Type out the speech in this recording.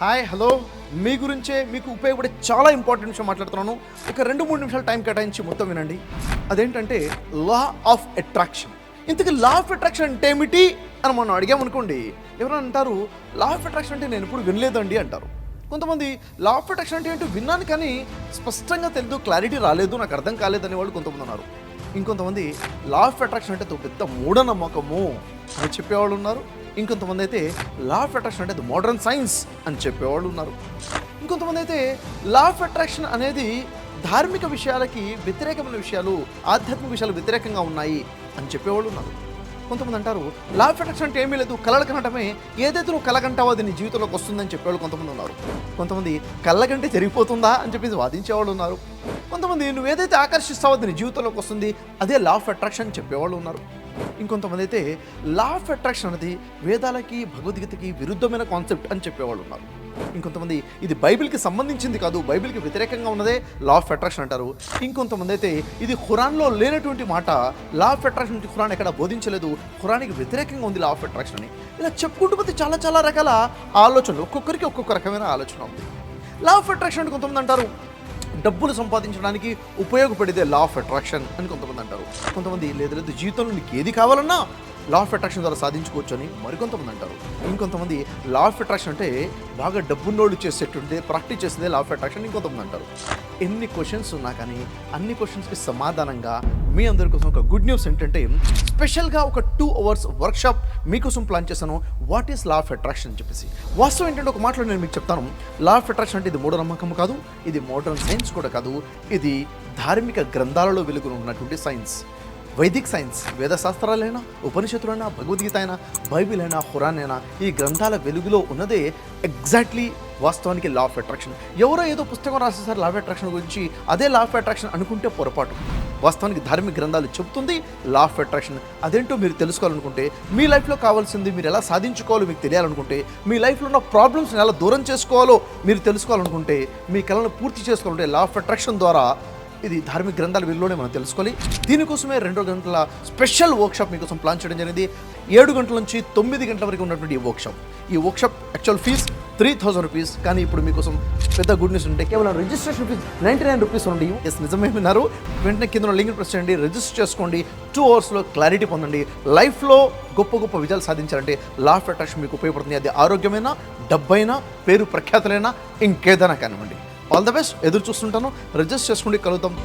Hi hello మీ గురించే మీకు ఉపయోగపడే చాలా ఇంపార్టెంట్ విషయం మాట్లాడుతున్నాను. ఒక 2-3 నిమిషాలు టైం కేటాయించి మొత్తం వినండి. అదేంటంటే లా ఆఫ్ అట్రాక్షన్. ఇంతకీ లా ఆఫ్ అట్రాక్షన్ అంటే ఏమిటి అని మనం అడిగామనుకోండి, ఎవరైనా అంటారు లా ఆఫ్ అట్రాక్షన్ అంటే నేను ఎప్పుడు వినలేదండి అంటారు. కొంతమంది లా ఆఫ్ అట్రాక్షన్ అంటే ఏంటో విన్నాను కానీ స్పష్టంగా తెలియదు, క్లారిటీ రాలేదు, నాకు అర్థం కాలేదని వాళ్ళు కొంతమంది ఉన్నారు. ఇంకొంతమంది లా ఆఫ్ అట్రాక్షన్ అంటే పెద్ద మూఢనమ్మకము అని చెప్పేవాళ్ళు ఉన్నారు. ఇంకొంతమంది అయితే లా ఆఫ్ అట్రాక్షన్ అంటే మోడర్న్ సైన్స్ అని చెప్పేవాళ్ళు ఉన్నారు. ఇంకొంతమంది అయితే లా ఆఫ్ అట్రాక్షన్ అనేది ధార్మిక విషయాలకి వ్యతిరేకమైన విషయాలు, ఆధ్యాత్మిక విషయాలు వ్యతిరేకంగా ఉన్నాయి అని చెప్పేవాళ్ళు ఉన్నారు. కొంతమంది అంటారు లా ఆఫ్ అట్రాక్షన్ అంటే ఏమీ లేదు, కలలు కనటమే, ఏదైతే నువ్వు కలగంటావో అది నీ జీవితంలోకి వస్తుందని చెప్పేవాళ్ళు కొంతమంది ఉన్నారు. కొంతమంది కళ్ళగంటే జరిగిపోతుందా అని చెప్పేసి వాదించేవాళ్ళు ఉన్నారు. కొంతమంది నువ్వు ఏదైతే ఆకర్షిస్తావో అది నీ జీవితంలోకి వస్తుంది, అదే లా ఆఫ్ అట్రాక్షన్ అని చెప్పేవాళ్ళు ఉన్నారు. ఇంకొంతమంది అయితే లా ఆఫ్ అట్రాక్షన్ అనేది వేదాలకి భగవద్గీతకి విరుద్ధమైన కాన్సెప్ట్ అని చెప్పేవాళ్ళు ఉన్నారు. ఇంకొంతమంది ఇది బైబిల్కి సంబంధించింది కాదు, బైబిల్కి వ్యతిరేకంగా ఉన్నదే లా ఆఫ్ అట్రాక్షన్ అంటారు. ఇంకొంతమంది అయితే ఇది ఖురాన్లో లేనటువంటి మాట, లా ఆఫ్ అట్రాక్షన్ నుంచి ఖురాన్ ఎక్కడ బోధించలేదు, ఖురానికి వ్యతిరేకంగా ఉంది లా ఆఫ్ అట్రాక్షన్ అని. ఇలా చెప్పుకుంటూ పోతే చాలా చాలా రకాల ఆలోచనలు, ఒక్కొక్కరికి ఒక్కొక్క రకమైన ఆలోచన ఉంది. లా ఆఫ్ అట్రాక్షన్ అంటే కొంతమంది అంటారు డబ్బులు సంపాదించడానికి ఉపయోగపడేదే లా ఆఫ్ అట్రాక్షన్ అని కొంతమంది అంటారు. కొంతమంది లేదు జీవితంలో నీకు ఏది కావాలన్నా లా ఆఫ్ అట్రాక్షన్ ద్వారా సాధించుకోవచ్చు అని మరికొంతమంది అంటారు. ఇంకొంతమంది లా ఆఫ్ అట్రాక్షన్ అంటే బాగా డబ్బున్నోళ్ళు చేసేటుండే ప్రాక్టీస్ చేసేదే లా ఆఫ్ అట్రాక్షన్ ఇంకొంతమంది అంటారు. ఎన్ని క్వశ్చన్స్ ఉన్నా కానీ అన్ని క్వశ్చన్స్కి సమాధానంగా మీ అందరి కోసం ఒక గుడ్ న్యూస్ ఏంటంటే స్పెషల్గా ఒక 2 hours వర్క్షాప్ మీకోసం ప్లాన్ చేశాను. What is law of attraction అని చెప్పేసి. వాస్తవం ఏంటంటే ఒక మాటలో నేను మీకు చెప్తాను. లా ఆఫ్ అట్రాక్షన్ అంటే ఇది మూఢనమ్మకం కాదు, ఇది మోడర్న్ సైన్స్ కూడా కాదు, ఇది ధార్మిక గ్రంథాలలో వెలుగును ఉన్నటువంటి సైన్స్, వైదిక్ సైన్స్. వేదశాస్త్రాలైనా, ఉపనిషత్తులైనా, భగవద్గీత అయినా, బైబిల్ అయినా, ఖురాన్ అయినా, ఈ గ్రంథాల వెలుగులో ఉన్నదే ఎగ్జాక్ట్లీ వాస్తవానికి లా ఆఫ్ అట్రాక్షన్. ఎవరో ఏదో పుస్తకం రాసేసారు లా ఆఫ్ అట్రాక్షన్ గురించి, అదే లా ఆఫ్ అట్రాక్షన్ అనుకుంటే పొరపాటు. వాస్తవానికి ధార్మిక గ్రంథాలు చెప్తుంది లా ఆఫ్ అట్రాక్షన్. అదేంటో మీరు తెలుసుకోవాలనుకుంటే, మీ లైఫ్లో కావాల్సింది మీరు ఎలా సాధించుకోవాలో మీకు తెలియాలనుకుంటే, మీ లైఫ్లో ఉన్న ప్రాబ్లమ్స్ని ఎలా దూరం చేసుకోవాలో మీరు తెలుసుకోవాలనుకుంటే, మీ కళను పూర్తి చేసుకోవాలంటే లా ఆఫ్ అట్రాక్షన్ ద్వారా ఇది ధార్మిక గ్రంథాల వీళ్ళలోనే మనం తెలుసుకోవాలి. దీనికోసమే 2 గంటల స్పెషల్ వర్క్షాప్ మీకోసం ప్లాన్ చేయడం జరిగింది. 7 గంటల నుంచి 9 గంటల వరకు ఉన్నటువంటి ఈ వర్క్షాప్ యాక్చువల్ ఫీజ్ 3000 రూపీస్. కానీ ఇప్పుడు మీకోసం పెద్ద గుడ్ న్యూస్ ఉంటే కేవలం రిజిస్ట్రేషన్ ఫీజ్ 99 రూపీస్ ఉంది. నిజమే విన్నారు. వెంటనే కింద లింక్ ప్రెస్ చేయండి, రిజిస్టర్ చేసుకోండి. 2 hours క్లారిటీ పొందండి. లైఫ్లో గొప్ప గొప్ప విజయాలు సాధించాలంటే లా ఆఫ్ అట్రాక్షన్ మీకు ఉపయోగపడుతుంది. అది ఆరోగ్యమైనా, డబ్బైనా, పేరు ప్రఖ్యాతులైనా, ఇంకేదైనా కానివ్వండి. All the best. ఎదురు చూస్తుంటాను. రిజిస్టర్ చేసుకోండి, కలుద్దాం.